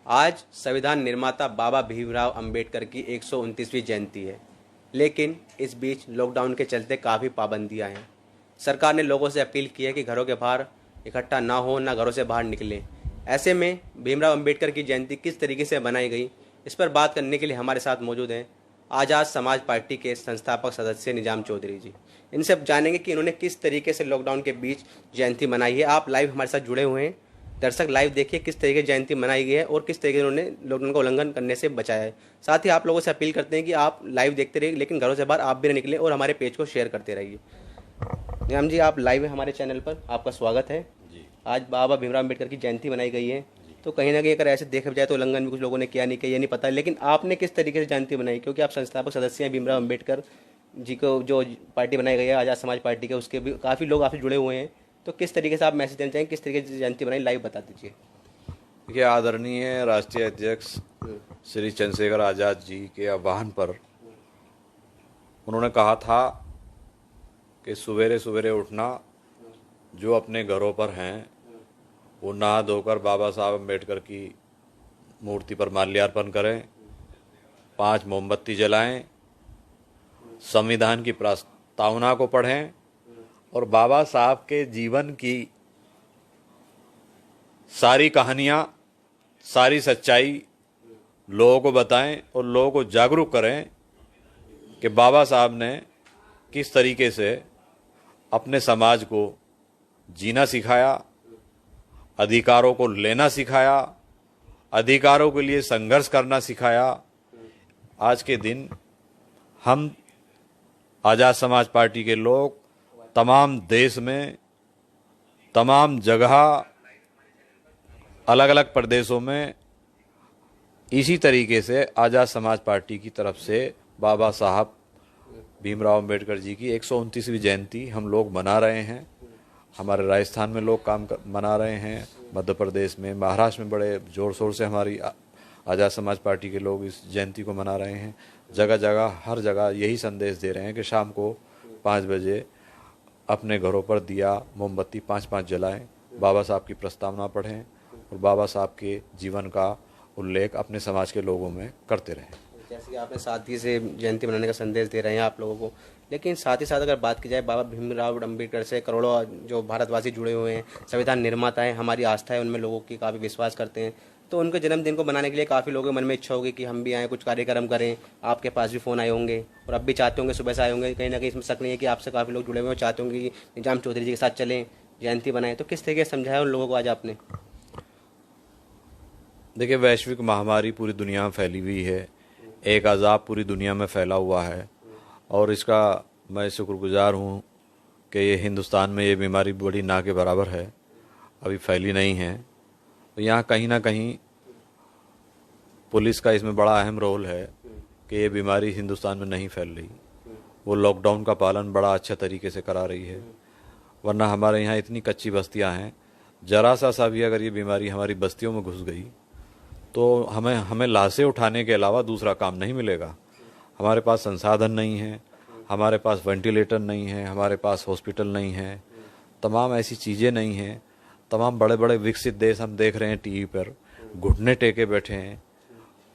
आज संविधान निर्माता बाबा भीमराव अंबेडकर की 129वीं जयंती है, लेकिन इस बीच लॉकडाउन के चलते काफ़ी पाबंदियां हैं। सरकार ने लोगों से अपील की है कि घरों के बाहर इकट्ठा ना हो, ना घरों से बाहर निकलें। ऐसे में भीमराव अंबेडकर की जयंती किस तरीके से मनाई गई, इस पर बात करने के लिए हमारे साथ मौजूद हैं आज़ाद समाज पार्टी के संस्थापक सदस्य निजाम चौधरी जी। इनसे अब जानेंगे कि इन्होंने किस तरीके से लॉकडाउन के बीच जयंती मनाई है। आप लाइव हमारे साथ जुड़े हुए हैं, दर्शक लाइव देखिए किस तरीके से जयंती मनाई गई है और किस तरीके से उन्होंने लॉकडाउन का उल्लंघन करने से बचाया है। साथ ही आप लोगों से अपील करते हैं कि आप लाइव देखते रहिए, लेकिन घरों से बाहर आप भी न निकलें और हमारे पेज को शेयर करते रहिए। निजाम जी, आप लाइव हैं हमारे चैनल पर, आपका स्वागत है जी। आज बाबा भीमराव अम्बेडकर की जयंती मनाई गई है, तो कहीं ना कहीं अगर ऐसे देखा जाए तो उल्लंघन भी कुछ लोगों ने किया नहीं किया ये नहीं पता, लेकिन आपने किस तरीके से जयंती बनाई, क्योंकि आप संस्थापक सदस्य हैं भीमराव अम्बेडकर जी को जो पार्टी बनाई गई है आज़ाद समाज पार्टी के, उसके भी काफ़ी लोग आपसे जुड़े हुए हैं। तो किस तरीके से आप मैसेज देना चाहेंगे, किस तरीके से जयंती बनाई, लाइव बता दीजिए। देखिए, आदरणीय राष्ट्रीय अध्यक्ष श्री चंद्रशेखर आज़ाद जी के आह्वान पर उन्होंने कहा था कि सवेरे सवेरे उठना, जो अपने घरों पर हैं वो नहा धोकर बाबा साहब अम्बेडकर की मूर्ति पर माल्यार्पण करें, 5 मोमबत्ती जलाएं, संविधान की प्रस्तावना को पढ़ें और बाबा साहब के जीवन की सारी कहानियाँ, सारी सच्चाई लोगों को बताएं और लोगों को जागरूक करें कि बाबा साहब ने किस तरीके से अपने समाज को जीना सिखाया, अधिकारों को लेना सिखाया, अधिकारों के लिए संघर्ष करना सिखाया। आज के दिन हम आज़ाद समाज पार्टी के लोग तमाम देश में, तमाम जगह, अलग अलग प्रदेशों में इसी तरीके से आज़ाद समाज पार्टी की तरफ से बाबा साहब भीमराव अम्बेडकर जी की 129वीं जयंती हम लोग मना रहे हैं। हमारे राजस्थान में लोग मना रहे हैं, मध्य प्रदेश में, महाराष्ट्र में बड़े ज़ोर शोर से हमारी आज़ाद समाज पार्टी के लोग इस जयंती को मना रहे हैं। जगह जगह, हर जगह यही संदेश दे रहे हैं कि शाम को 5 बजे अपने घरों पर दिया मोमबत्ती 5-5 जलाएं, बाबा साहब की प्रस्तावना पढ़ें और बाबा साहब के जीवन का उल्लेख अपने समाज के लोगों में करते रहें। जैसे कि आपने सादगी से जयंती मनाने का संदेश दे रहे हैं आप लोगों को, लेकिन साथ ही साथ अगर बात की जाए बाबा भीमराव अम्बेडकर से करोड़ों जो भारतवासी जुड़े हुए हैं, संविधान निर्माता हैं, हमारी आस्था है उनमें, लोगों की काफ़ी विश्वास करते हैं, तो उनके जन्मदिन को मनाने के लिए काफ़ी लोगों के मन में इच्छा होगी कि हम भी आएँ, कुछ कार्यक्रम करें। आपके पास भी फ़ोन आए होंगे और अब भी चाहते होंगे, सुबह से आए होंगे, कहीं ना कहीं इसमें शक नहीं है कि आपसे काफ़ी लोग जुड़े हुए हैं, चाहते होंगे कि निजाम चौधरी जी के साथ चलें, जयंती बनाएं। तो किस तरीके से समझाया उन लोगों को आज आपने? देखिए, वैश्विक महामारी पूरी दुनिया में फैली हुई है, एक अजाब पूरी दुनिया में फैला हुआ है और इसका मैं शुक्रगुजार हूँ कि ये हिंदुस्तान में ये बीमारी बड़ी ना के बराबर है, अभी फैली नहीं है। तो यहाँ कहीं ना कहीं पुलिस का इसमें बड़ा अहम रोल है कि ये बीमारी हिंदुस्तान में नहीं फैल रही। वो लॉकडाउन का पालन बड़ा अच्छा तरीके से करा रही है, वरना हमारे यहाँ इतनी कच्ची बस्तियाँ हैं, जरा सा भी अगर ये बीमारी हमारी बस्तियों में घुस गई तो हमें लाशें उठाने के अलावा दूसरा काम नहीं मिलेगा। हमारे पास संसाधन नहीं है, हमारे पास वेंटिलेटर नहीं है, हमारे पास हॉस्पिटल नहीं है, तमाम ऐसी चीज़ें नहीं हैं। तमाम बड़े बड़े विकसित देश हम देख रहे हैं टीवी पर, घुटने टेके बैठे हैं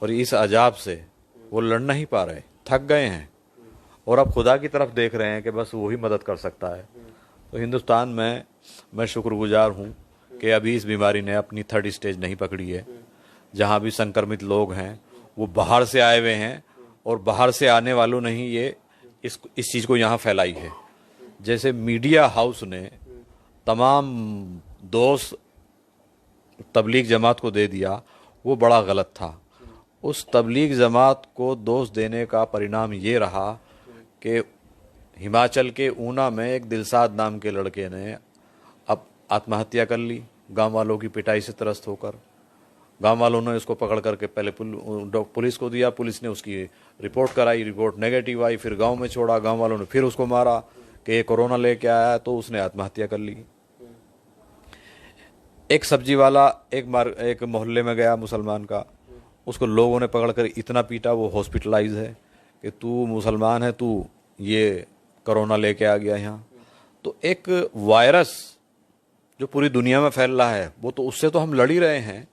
और इस अजाब से वो लड़ नहीं पा रहे, थक गए हैं और अब खुदा की तरफ देख रहे हैं कि बस वही मदद कर सकता है। तो हिंदुस्तान में मैं शुक्रगुजार हूँ कि अभी इस बीमारी ने अपनी 3rd स्टेज नहीं पकड़ी है। जहाँ भी संक्रमित लोग हैं वो बाहर से आए हुए हैं और बाहर से आने वालों ने ही ये इस चीज़ को यहाँ फैलाई है। जैसे मीडिया हाउस ने तमाम दोष तबलीग जमात को दे दिया, वो बड़ा गलत था। उस तबलीग जमात को दोष देने का परिणाम ये रहा कि हिमाचल के ऊना में एक दिलसाद नाम के लड़के ने अब आत्महत्या कर ली, गांव वालों की पिटाई से त्रस्त होकर। गांव वालों ने उसको पकड़ करके पहले पुलिस को दिया, पुलिस ने उसकी रिपोर्ट कराई, रिपोर्ट नेगेटिव आई, फिर गांव में छोड़ा, गांव वालों ने फिर उसको मारा कि ये कोरोना लेके आया है, तो उसने आत्महत्या कर ली। एक सब्जी वाला एक मोहल्ले में गया मुसलमान का, उसको लोगों ने पकड़ कर इतना पीटा, वो हॉस्पिटलाइज है कि तू मुसलमान है, तू ये कोरोना लेके आ गया यहाँ। तो एक वायरस जो पूरी दुनिया में फैल रहा है, वो तो उससे तो हम लड़ ही रहे हैं,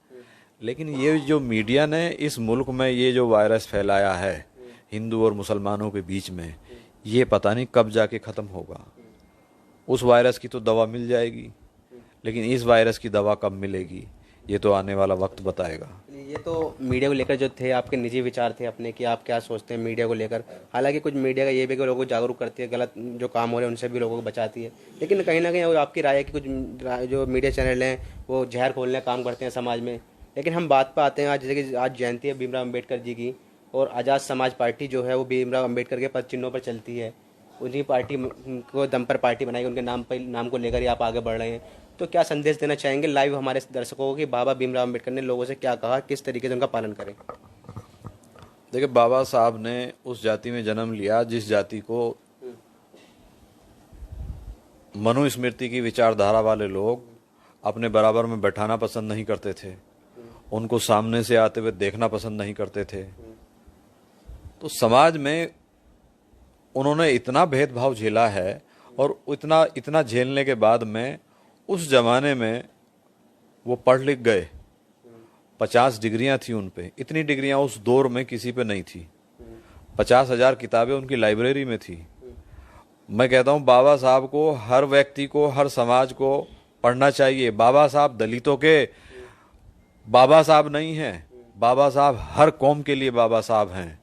लेकिन ये जो मीडिया ने इस मुल्क में ये जो वायरस फैलाया है हिंदू और मुसलमानों के बीच में, ये पता नहीं कब जाके ख़त्म होगा। उस वायरस की तो दवा मिल जाएगी, लेकिन इस वायरस की दवा कब मिलेगी ये तो आने वाला वक्त बताएगा। ये तो मीडिया को लेकर जो थे आपके निजी विचार थे अपने कि आप क्या सोचते हैं मीडिया को लेकर। हालांकि कुछ मीडिया का ये भी कि लोगों को जागरूक करती है, गलत जो काम हो रहे हैं उनसे भी लोगों को बचाती है, लेकिन कहीं ना कहीं वो आपकी राय है कि कुछ जो मीडिया चैनल हैं वो जहर खोलने का काम करते हैं समाज में। लेकिन हम बात पर आते हैं, आज जैसे कि आज जयंती है भीमराव अम्बेडकर जी की, और आज़ाद समाज पार्टी जो है वो भीमराव अम्बेडकर के पद चिन्हों पर चलती है। उन्हीं पार्टी को दम पर पार्टी बनाई, उनके नाम को लेकर ही आप आगे बढ़ रहे हैं। तो क्या संदेश देना चाहेंगे लाइव हमारे दर्शकों को कि बाबा भीमराव अम्बेडकर ने लोगों से क्या कहा, किस तरीके से उनका पालन करें? देखिए, बाबा साहब ने उस जाति में जन्म लिया जिस जाति को मनुस्मृति की विचारधारा वाले लोग अपने बराबर में बैठाना पसंद नहीं करते थे, उनको सामने से आते हुए देखना पसंद नहीं करते थे। तो समाज में उन्होंने इतना भेदभाव झेला है, और इतना झेलने के बाद में उस जमाने में वो पढ़ लिख गए। 50 डिग्रियां थी उन पे, इतनी डिग्रियां उस दौर में किसी पे नहीं थी। 50,000 किताबें उनकी लाइब्रेरी में थी। मैं कहता हूँ बाबा साहब को, हर व्यक्ति को, हर समाज को पढ़ना चाहिए। बाबा साहब दलितों के बाबा साहब नहीं हैं, बाबा साहब हर कौम के लिए बाबा साहब हैं,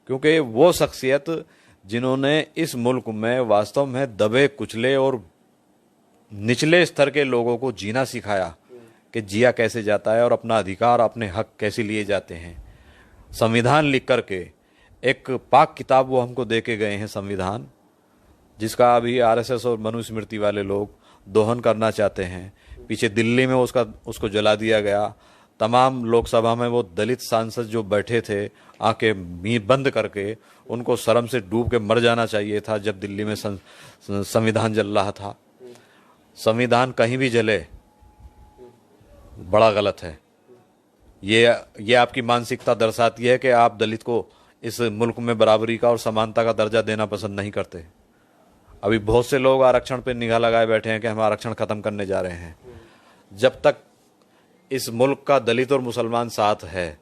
क्योंकि वो शख्सियत जिन्होंने इस मुल्क में वास्तव में दबे कुचले और निचले स्तर के लोगों को जीना सिखाया कि जिया कैसे जाता है और अपना अधिकार, अपने हक कैसे लिए जाते हैं। संविधान लिख करके एक पाक किताब वो हमको दे के गए हैं, संविधान, जिसका अभी आरएसएस और मनुस्मृति वाले लोग दोहन करना चाहते हैं। पीछे दिल्ली में उसको जला दिया गया। तमाम लोकसभा में वो दलित सांसद जो बैठे थे आंखें बंद करके, उनको शर्म से डूब के मर जाना चाहिए था जब दिल्ली में संविधान जल रहा था। संविधान कहीं भी जले बड़ा गलत है। ये आपकी मानसिकता दर्शाती है कि आप दलित को इस मुल्क में बराबरी का और समानता का दर्जा देना पसंद नहीं करते। अभी बहुत से लोग आरक्षण पे निगाह लगाए बैठे हैं कि हम आरक्षण खत्म करने जा रहे हैं। जब तक इस मुल्क का दलित और मुसलमान साथ है,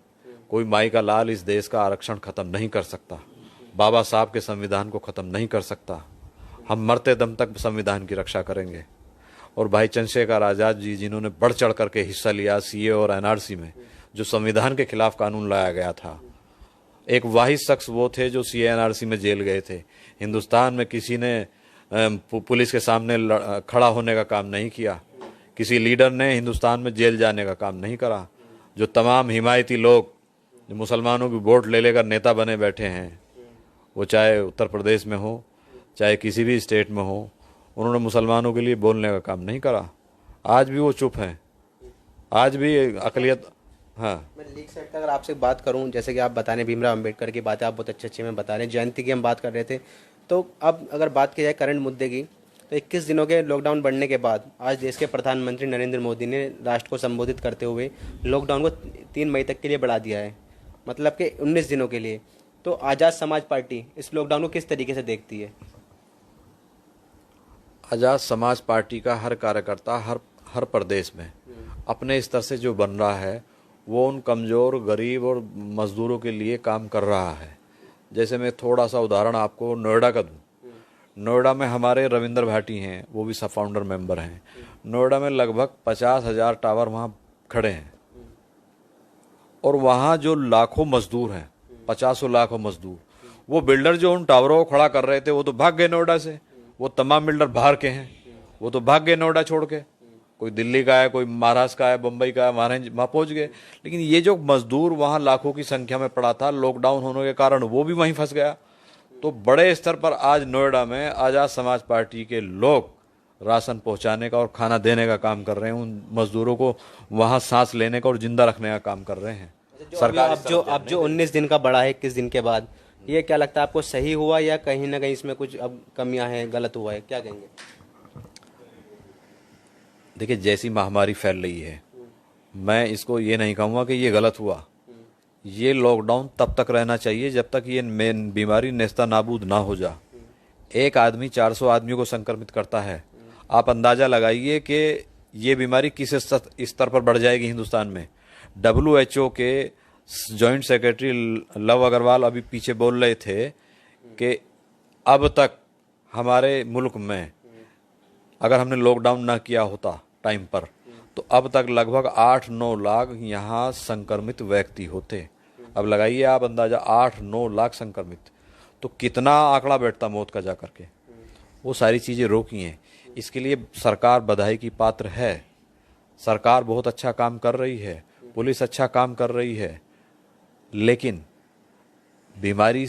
कोई माई का लाल इस देश का आरक्षण खत्म नहीं कर सकता, बाबा साहब के संविधान को खत्म नहीं कर सकता। हम मरते दम तक संविधान की रक्षा करेंगे। और भाई चंद्रशेखर आज़ाद जी, जिन्होंने बढ़ चढ़ करके हिस्सा लिया सीए और एनआरसी में, जो संविधान के खिलाफ कानून लाया गया था, एक वाहिद शख्स वो थे जो सीए एनआरसी में जेल गए थे। हिंदुस्तान में किसी ने पुलिस के सामने खड़ा होने का काम नहीं किया, किसी लीडर ने हिंदुस्तान में जेल जाने का काम नहीं करा। जो तमाम हिमायती लोग जो मुसलमानों की वोट ले लेकर नेता बने बैठे हैं, वो चाहे उत्तर प्रदेश में हो चाहे किसी भी स्टेट में हो, उन्होंने मुसलमानों के लिए बोलने का काम नहीं करा। आज भी वो चुप हैं, आज भी अकलियत। हाँ, मैं लीग साइड का अगर आपसे बात करूं, जैसे कि आप बता रहे भीमराव अम्बेडकर की बातें आप बहुत अच्छे में बता रहे हैं, जयंती की हम बात कर रहे थे, तो अब अगर बात की जाए करंट मुद्दे की, तो 21 दिनों के लॉकडाउन बढ़ने के बाद आज देश के प्रधानमंत्री नरेंद्र मोदी ने राष्ट्र को संबोधित करते हुए लॉकडाउन को 3 मई तक के लिए बढ़ा दिया है, मतलब कि 19 दिनों के लिए। तो आज़ाद समाज पार्टी इस लॉकडाउन को किस तरीके से देखती है? आज़ाद समाज पार्टी का हर कार्यकर्ता हर प्रदेश में अपने स्तर से जो बन रहा है, वो उन कमज़ोर, गरीब और मज़दूरों के लिए काम कर रहा है। जैसे मैं थोड़ा सा उदाहरण आपको नोएडा का दूँ। नोएडा में हमारे रविंद्र भाटी हैं, वो भी सब फाउंडर मेंबर हैं। नोएडा में लगभग 50,000 टावर वहाँ खड़े हैं, और वहाँ जो लाखों मजदूर हैं, 50 लाखों मजदूर, वो बिल्डर जो उन टावरों को खड़ा कर रहे थे वो तो भाग गए नोएडा से। वो तमाम बिल्डर बाहर के हैं, वो तो भाग गए नोएडा छोड़ के। कोई दिल्ली का है, कोई महाराष्ट्र का है, बम्बई का है, वहाँ पहुँच गए। लेकिन ये जो मजदूर वहाँ लाखों की संख्या में पड़ा था, लॉकडाउन होने के कारण वो भी वहीं फंस गया। तो बड़े स्तर पर आज नोएडा में आज़ाद समाज पार्टी के लोग राशन पहुंचाने का और खाना देने का काम कर रहे हैं। उन मजदूरों को वहां सांस लेने का और जिंदा रखने का काम कर रहे हैं। सरकार अब जो 19 दिन का बढ़ा है 21 दिन के बाद, ये क्या लगता है आपको सही हुआ या कहीं ना कहीं इसमें कुछ अब कमियां हैं, गलत हुआ है, क्या कहेंगे? देखिए, जैसी महामारी फैल रही है, मैं इसको ये नहीं कहूँगा कि ये गलत हुआ। ये लॉकडाउन तब तक रहना चाहिए जब तक ये बीमारी नेस्ता नाबूद ना हो जा। एक आदमी 400 आदमियों को संक्रमित करता है। आप अंदाजा लगाइए कि ये बीमारी किस स्तर पर बढ़ जाएगी हिंदुस्तान में। WHO के जॉइंट सेक्रेटरी लव अग्रवाल अभी पीछे बोल रहे थे कि अब तक हमारे मुल्क में अगर हमने लॉकडाउन ना किया होता टाइम पर तो अब तक लगभग 8-9 लाख यहाँ संक्रमित व्यक्ति होते। अब लगाइए आप अंदाजा 8-9 लाख संक्रमित, तो कितना आंकड़ा बैठता मौत का जा करके। वो सारी चीज़ें रोकी हैं, इसके लिए सरकार बधाई की पात्र है। सरकार बहुत अच्छा काम कर रही है, पुलिस अच्छा काम कर रही है, लेकिन बीमारी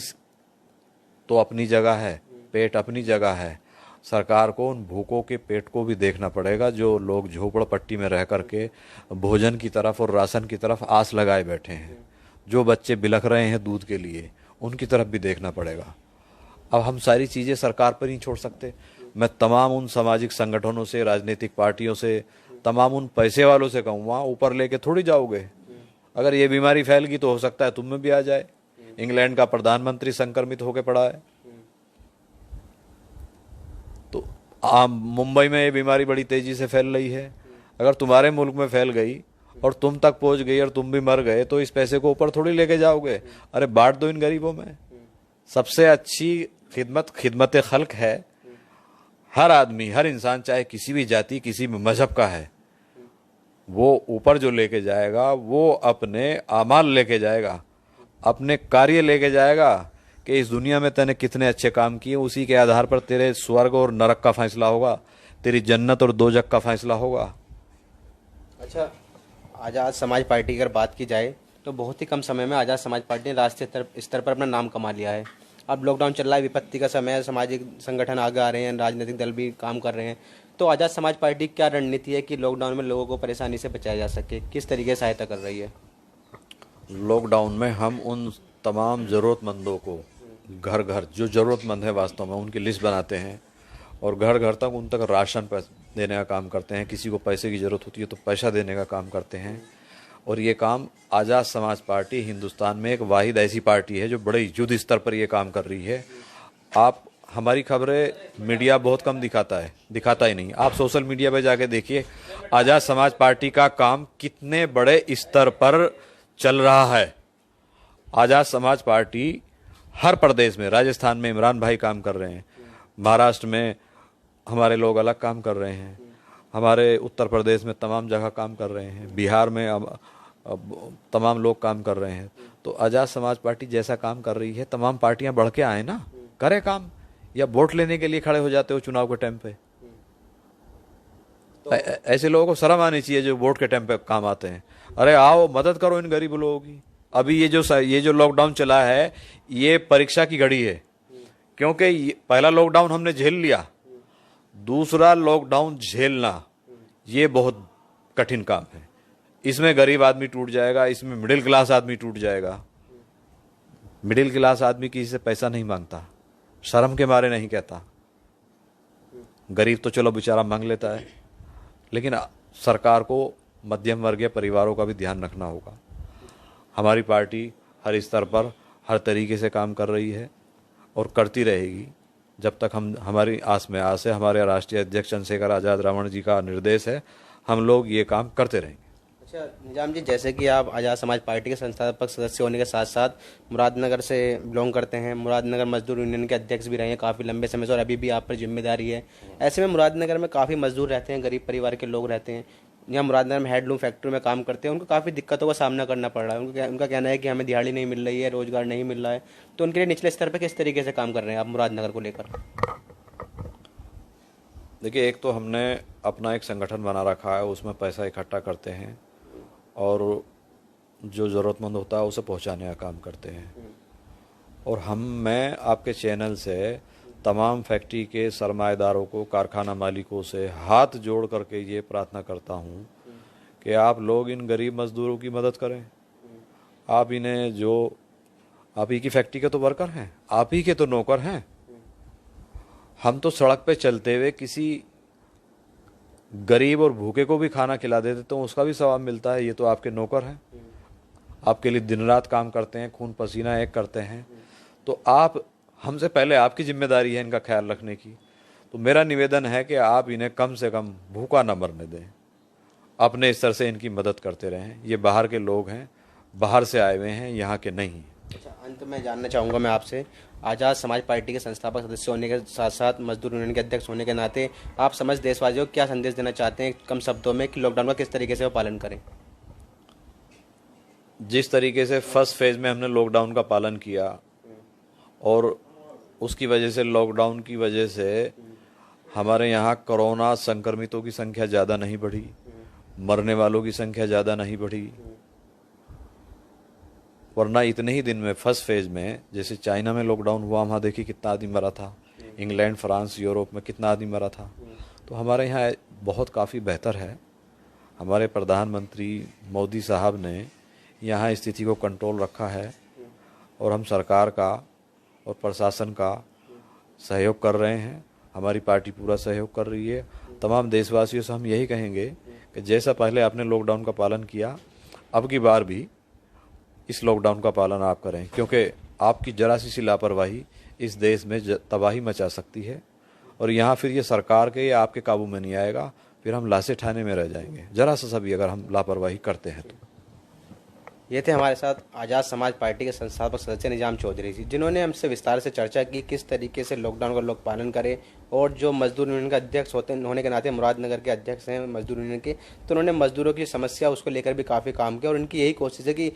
तो अपनी जगह है, पेट अपनी जगह है। सरकार को उन भूखों के पेट को भी देखना पड़ेगा जो लोग झोपड़पट्टी में रह करके भोजन की तरफ और राशन की तरफ आस लगाए बैठे हैं, जो बच्चे बिलख रहे हैं दूध के लिए, उनकी तरफ भी देखना पड़ेगा। अब हम सारी चीज़ें सरकार पर नहीं छोड़ सकते। मैं तमाम उन सामाजिक संगठनों से, राजनीतिक पार्टियों से, तमाम उन पैसे वालों से कहूँगा, ऊपर लेके थोड़ी जाओगे। अगर ये बीमारी फैल गई तो हो सकता है तुम में भी आ जाए। इंग्लैंड का प्रधानमंत्री संक्रमित होकर पड़ा है, तो मुंबई में ये बीमारी बड़ी तेजी से फैल रही है। अगर तुम्हारे मुल्क में फैल गई और तुम तक पहुंच गई और तुम भी मर गए तो इस पैसे को ऊपर थोड़ी लेके जाओगे। अरे बांट दो इन गरीबों में। सबसे अच्छी खिदमत खल्क है। हर आदमी, हर इंसान, चाहे किसी भी जाति, किसी भी मजहब का है, वो ऊपर जो लेके जाएगा वो अपने आमाल लेके जाएगा, अपने कार्य लेके जाएगा कि इस दुनिया में तूने कितने अच्छे काम किए। उसी के आधार पर तेरे स्वर्ग और नरक का फैसला होगा, तेरी जन्नत और दोजख का फैसला होगा। अच्छा, आज़ाद समाज पार्टी की अगर बात की जाए तो बहुत ही कम समय में आज़ाद समाज पार्टी ने राष्ट्रीय स्तर पर अपना नाम कमा लिया है। अब लॉकडाउन चल रहा है, विपत्ति का समय है, सामाजिक संगठन आगे आ रहे हैं, राजनीतिक दल भी काम कर रहे हैं। तो आज़ाद समाज पार्टी की क्या रणनीति है कि लॉकडाउन में लोगों को परेशानी से बचाया जा सके? किस तरीके से सहायता कर रही है? लॉकडाउन में हम उन तमाम ज़रूरतमंदों को घर घर, जो ज़रूरतमंद है वास्तव में, उनकी लिस्ट बनाते हैं और घर घर तक उन तक राशन देने का काम करते हैं। किसी को पैसे की ज़रूरत होती है तो पैसा देने का काम करते हैं। और ये काम आज़ाद समाज पार्टी हिंदुस्तान में एक वाहिद ऐसी पार्टी है जो बड़े युद्ध स्तर पर ये काम कर रही है। आप हमारी खबरें मीडिया बहुत कम दिखाता ही नहीं। आप सोशल मीडिया पे जाके देखिए आज़ाद समाज पार्टी का काम कितने बड़े स्तर पर चल रहा है। आज़ाद समाज पार्टी हर प्रदेश में, राजस्थान में इमरान भाई काम कर रहे हैं, महाराष्ट्र में हमारे लोग अलग काम कर रहे हैं, हमारे उत्तर प्रदेश में तमाम जगह काम कर रहे हैं, बिहार में अब तमाम लोग काम कर रहे हैं। तो आज़ाद समाज पार्टी जैसा काम कर रही है, तमाम पार्टियां बढ़ के आए ना, करे काम। या वोट लेने के लिए खड़े हो जाते हो चुनाव के टाइम पे, तो ऐसे लोगों को शर्म आनी चाहिए जो वोट के टाइम पे काम आते हैं। अरे आओ मदद करो इन गरीब लोगों की। अभी ये जो लॉकडाउन चला है ये परीक्षा की घड़ी है, क्योंकि पहला लॉकडाउन हमने झेल लिया, दूसरा लॉकडाउन झेलना ये बहुत कठिन काम है। इसमें गरीब आदमी टूट जाएगा, इसमें मिडिल क्लास आदमी टूट जाएगा। मिडिल क्लास आदमी किसी से पैसा नहीं मांगता, शर्म के मारे नहीं कहता। गरीब तो चलो बेचारा मांग लेता है, लेकिन सरकार को मध्यम वर्गीय परिवारों का भी ध्यान रखना होगा। हमारी पार्टी हर स्तर पर हर तरीके से काम कर रही है और करती रहेगी जब तक हमारी आस में आस है। हमारे राष्ट्रीय अध्यक्ष चंद्रशेखर आज़ाद रावण जी का निर्देश है, हम लोग ये काम करते रहेंगे। अच्छा निजाम जी, जैसे कि आप आज़ाद समाज पार्टी के संस्थापक सदस्य होने के साथ साथ मुरादनगर से बिलोंग करते हैं, मुरादनगर मजदूर यूनियन के अध्यक्ष भी रहे हैं काफ़ी लंबे समय से और अभी भी आप पर जिम्मेदारी है। ऐसे में मुरादनगर में काफ़ी मजदूर रहते हैं, गरीब परिवार के लोग रहते हैं, यहाँ मुरादनगर में हैंडलूम फैक्ट्री में काम करते हैं, उनको काफ़ी दिक्कतों का सामना करना पड़ रहा है। उनका कहना है कि हमें दिहाड़ी नहीं मिल रही है, रोजगार नहीं मिल रहा है। तो उनके लिए निचले स्तर पर किस तरीके से काम कर रहे हैं आप मुरादनगर को लेकर? देखिए, एक तो हमने अपना एक संगठन बना रखा है, उसमें पैसा इकट्ठा करते हैं और जो ज़रूरतमंद होता है उसे पहुंचाने का काम करते हैं। और मैं आपके चैनल से तमाम फैक्ट्री के सरमाएदारों को, कारखाना मालिकों से हाथ जोड़ करके ये प्रार्थना करता हूँ कि आप लोग इन गरीब मजदूरों की मदद करें। आप इन्हें, जो आप ही की फैक्ट्री के तो वर्कर हैं, आप ही के तो नौकर हैं। हम तो सड़क पे चलते हुए किसी गरीब और भूखे को भी खाना खिला देते तो उसका भी सवाब मिलता है। ये तो आपके नौकर हैं, आपके लिए दिन रात काम करते हैं, खून पसीना एक करते हैं। तो आप, हमसे पहले आपकी जिम्मेदारी है इनका ख्याल रखने की। तो मेरा निवेदन है कि आप इन्हें कम से कम भूखा न मरने दें। अपने स्तर से इनकी मदद करते रहें। ये बाहर के लोग हैं, बाहर से आए हुए हैं, यहाँ के नहीं। अच्छा, अंत में जानना चाहूँगा मैं आपसे, आज़ाद समाज पार्टी के संस्थापक सदस्य होने के साथ साथ मजदूर यूनियन के अध्यक्ष होने के नाते आप समस्त देशवासियों को क्या संदेश देना चाहते हैं कम शब्दों में कि लॉकडाउन का किस तरीके से वो पालन करें? जिस तरीके से फर्स्ट फेज में हमने लॉकडाउन का पालन किया और उसकी वजह से, लॉकडाउन की वजह से हमारे यहाँ कोरोना संक्रमितों की संख्या ज़्यादा नहीं बढ़ी, मरने वालों की संख्या ज़्यादा नहीं बढ़ी। वरना इतने ही दिन में फर्स्ट फेज में, जैसे चाइना में लॉकडाउन हुआ, वहाँ देखिए कितना आदमी मरा था, इंग्लैंड, फ्रांस, यूरोप में कितना आदमी मरा था। तो हमारे यहाँ बहुत काफ़ी बेहतर है। हमारे प्रधानमंत्री मोदी साहब ने यहाँ स्थिति को कंट्रोल रखा है और हम सरकार का और प्रशासन का सहयोग कर रहे हैं। हमारी पार्टी पूरा सहयोग कर रही है। तमाम देशवासियों से हम यही कहेंगे कि जैसा पहले आपने लॉकडाउन का पालन किया, अब की बार भी इस लॉकडाउन का पालन आप करें, क्योंकि आपकी जरा सी लापरवाही इस देश में तबाही मचा सकती है और यहाँ फिर ये सरकार के या आपके काबू में नहीं आएगा, फिर हम लाशें ठाने में रह जाएंगे जरा सा सभी अगर हम लापरवाही करते हैं तो। ये थे हमारे साथ आज़ाद समाज पार्टी के संस्थापक सदस्य निजाम चौधरी जी, जिन्होंने हमसे विस्तार से चर्चा की किस तरीके से लॉकडाउन का लोग पालन करें। और जो मजदूर यूनियन का अध्यक्ष होने के नाते मुरादनगर के अध्यक्ष हैं मजदूर यूनियन के, तो उन्होंने मजदूरों की समस्या उसको लेकर भी काफ़ी काम किया और उनकी यही कोशिश है कि